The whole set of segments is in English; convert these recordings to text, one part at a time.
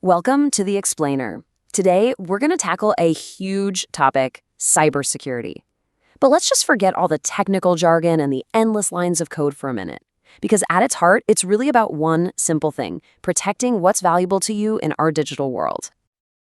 Welcome to The Explainer. Today, we're going to tackle a huge topic, cybersecurity. But let's just forget all the technical jargon and the endless lines of code for a minute. Because at its heart, it's really about one simple thing, protecting what's valuable to you in our digital world.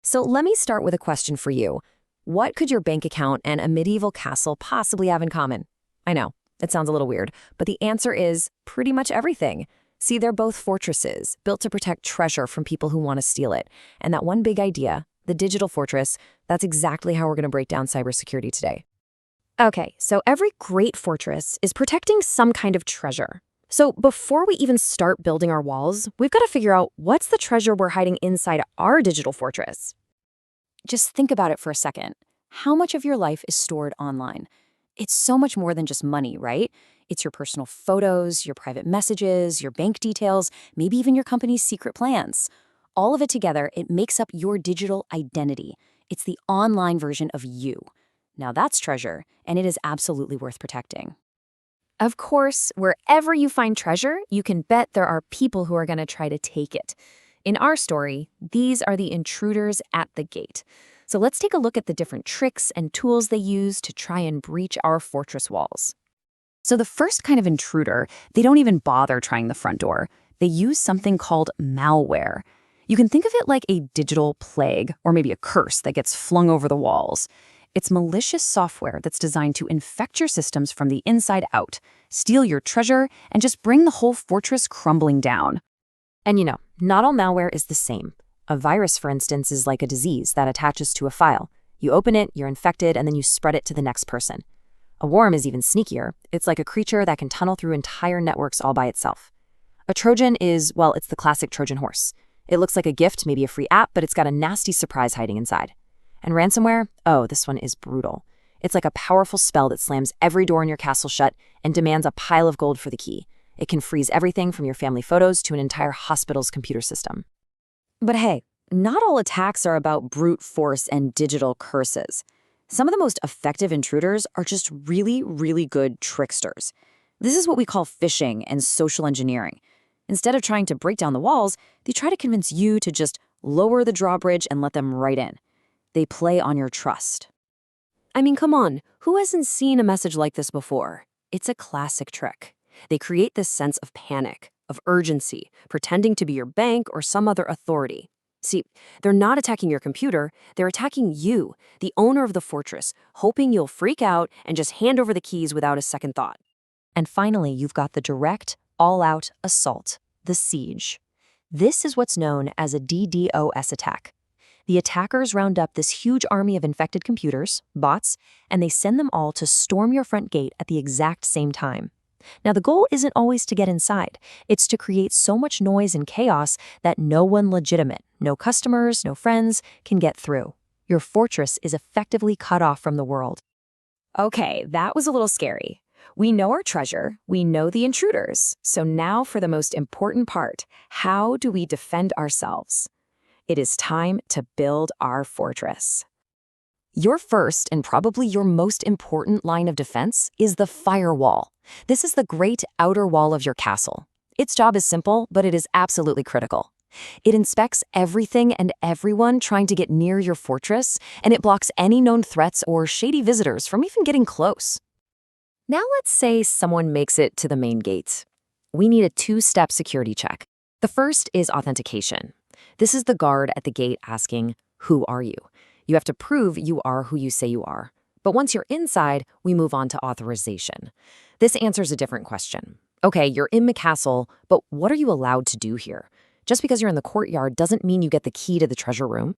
So let me start with a question for you. What could your bank account and a medieval castle possibly have in common? I know, it sounds a little weird, but the answer is pretty much everything. See, they're both fortresses, built to protect treasure from people who want to steal it. And that one big idea, the digital fortress, that's exactly how we're going to break down cybersecurity today. Okay, so every great fortress is protecting some kind of treasure. So before we even start building our walls, we've got to figure out what's the treasure we're hiding inside our digital fortress. Just think about it for a second. How much of your life is stored online? It's so much more than just money, right? It's your personal photos, your private messages, your bank details, maybe even your company's secret plans. All of it together, it makes up your digital identity. It's the online version of you. Now that's treasure, and it is absolutely worth protecting. Of course, wherever you find treasure, you can bet there are people who are going to try to take it. In our story, these are the intruders at the gate. So let's take a look at the different tricks and tools they use to try and breach our fortress walls. So the first kind of intruder, they don't even bother trying the front door. They use something called malware. You can think of it like a digital plague or maybe a curse that gets flung over the walls. It's malicious software that's designed to infect your systems from the inside out, steal your treasure, and just bring the whole fortress crumbling down. And not all malware is the same. A virus, for instance, is like a disease that attaches to a file. You open it, you're infected, and then you spread it to the next person. A worm is even sneakier. It's like a creature that can tunnel through entire networks all by itself. A Trojan is, well, it's the classic Trojan horse. It looks like a gift, maybe a free app, but it's got a nasty surprise hiding inside. And ransomware? Oh, this one is brutal. It's like a powerful spell that slams every door in your castle shut and demands a pile of gold for the key. It can freeze everything from your family photos to an entire hospital's computer system. But hey, not all attacks are about brute force and digital curses. Some of the most effective intruders are just really, really good tricksters. This is what we call phishing and social engineering. Instead of trying to break down the walls, they try to convince you to just lower the drawbridge and let them right in. They play on your trust. I mean, come on, who hasn't seen a message like this before? It's a classic trick. They create this sense of panic, of urgency, pretending to be your bank or some other authority. See, they're not attacking your computer, they're attacking you, the owner of the fortress, hoping you'll freak out and just hand over the keys without a second thought. And finally, you've got the direct, all-out assault, the siege. This is what's known as a DDoS attack. The attackers round up this huge army of infected computers, bots, and they send them all to storm your front gate at the exact same time. Now, the goal isn't always to get inside. It's to create so much noise and chaos that no one legitimate, no customers, no friends, can get through. Your fortress is effectively cut off from the world. Okay, that was a little scary. We know our treasure, we know the intruders. So now for the most important part, how do we defend ourselves? It is time to build our fortress. Your first and probably your most important line of defense is the firewall. This is the great outer wall of your castle. Its job is simple, but it is absolutely critical. It inspects everything and everyone trying to get near your fortress, and it blocks any known threats or shady visitors from even getting close. Now let's say someone makes it to the main gate. We need a two-step security check. The first is authentication. This is the guard at the gate asking, "Who are you?" You have to prove you are who you say you are. But once you're inside, we move on to authorization. This answers a different question. Okay, you're in the castle, but what are you allowed to do here? Just because you're in the courtyard doesn't mean you get the key to the treasure room.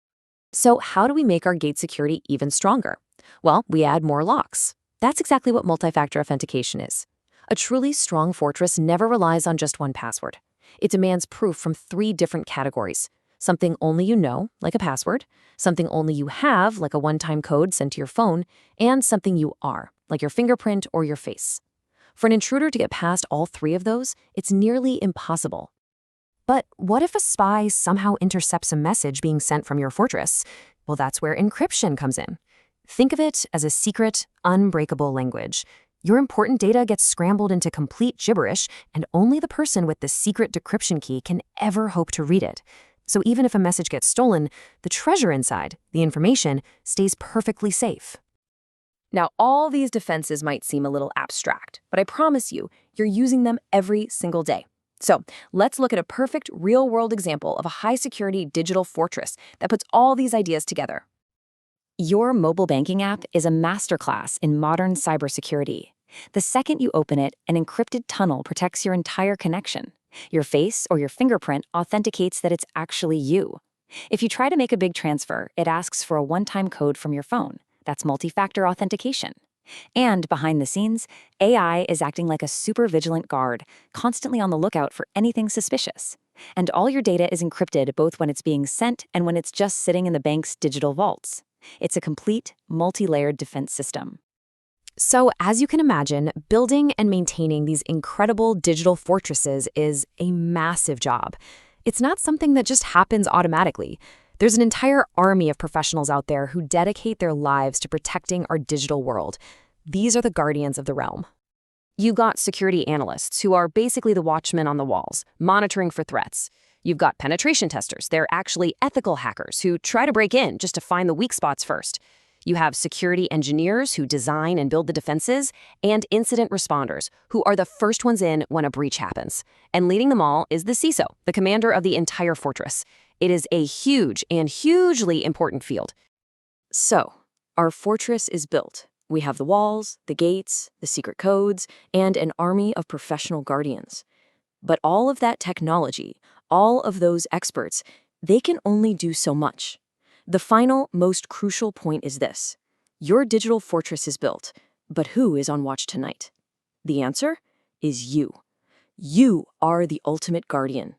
So how do we make our gate security even stronger? Well, we add more locks. That's exactly what multi-factor authentication is. A truly strong fortress never relies on just one password. It demands proof from 3 different categories. Something only you know, like a password, something only you have, like a one-time code sent to your phone, and something you are, like your fingerprint or your face. For an intruder to get past all 3 of those, it's nearly impossible. But what if a spy somehow intercepts a message being sent from your fortress? Well, that's where encryption comes in. Think of it as a secret, unbreakable language. Your important data gets scrambled into complete gibberish, and only the person with the secret decryption key can ever hope to read it. So even if a message gets stolen, the treasure inside, the information, stays perfectly safe. Now, all these defenses might seem a little abstract, but I promise you, you're using them every single day. So let's look at a perfect real-world example of a high-security digital fortress that puts all these ideas together. Your mobile banking app is a masterclass in modern cybersecurity. The second you open it, an encrypted tunnel protects your entire connection. Your face or your fingerprint authenticates that it's actually you. If you try to make a big transfer, it asks for a one-time code from your phone. That's multi-factor authentication. And behind the scenes, AI is acting like a super vigilant guard, constantly on the lookout for anything suspicious. And all your data is encrypted both when it's being sent and when it's just sitting in the bank's digital vaults. It's a complete, multi-layered defense system. So, as you can imagine, building and maintaining these incredible digital fortresses is a massive job. It's not something that just happens automatically. There's an entire army of professionals out there who dedicate their lives to protecting our digital world. These are the guardians of the realm. You got security analysts, who are basically the watchmen on the walls, monitoring for threats. You've got penetration testers. They're actually ethical hackers who try to break in just to find the weak spots first. You have security engineers who design and build the defenses, and incident responders, who are the first ones in when a breach happens. And leading them all is the CISO, the commander of the entire fortress. It is a huge and hugely important field. So, our fortress is built. We have the walls, the gates, the secret codes, and an army of professional guardians. But all of that technology, all of those experts, they can only do so much. The final, most crucial point is this. Your digital fortress is built, but who is on watch tonight? The answer is you. You are the ultimate guardian.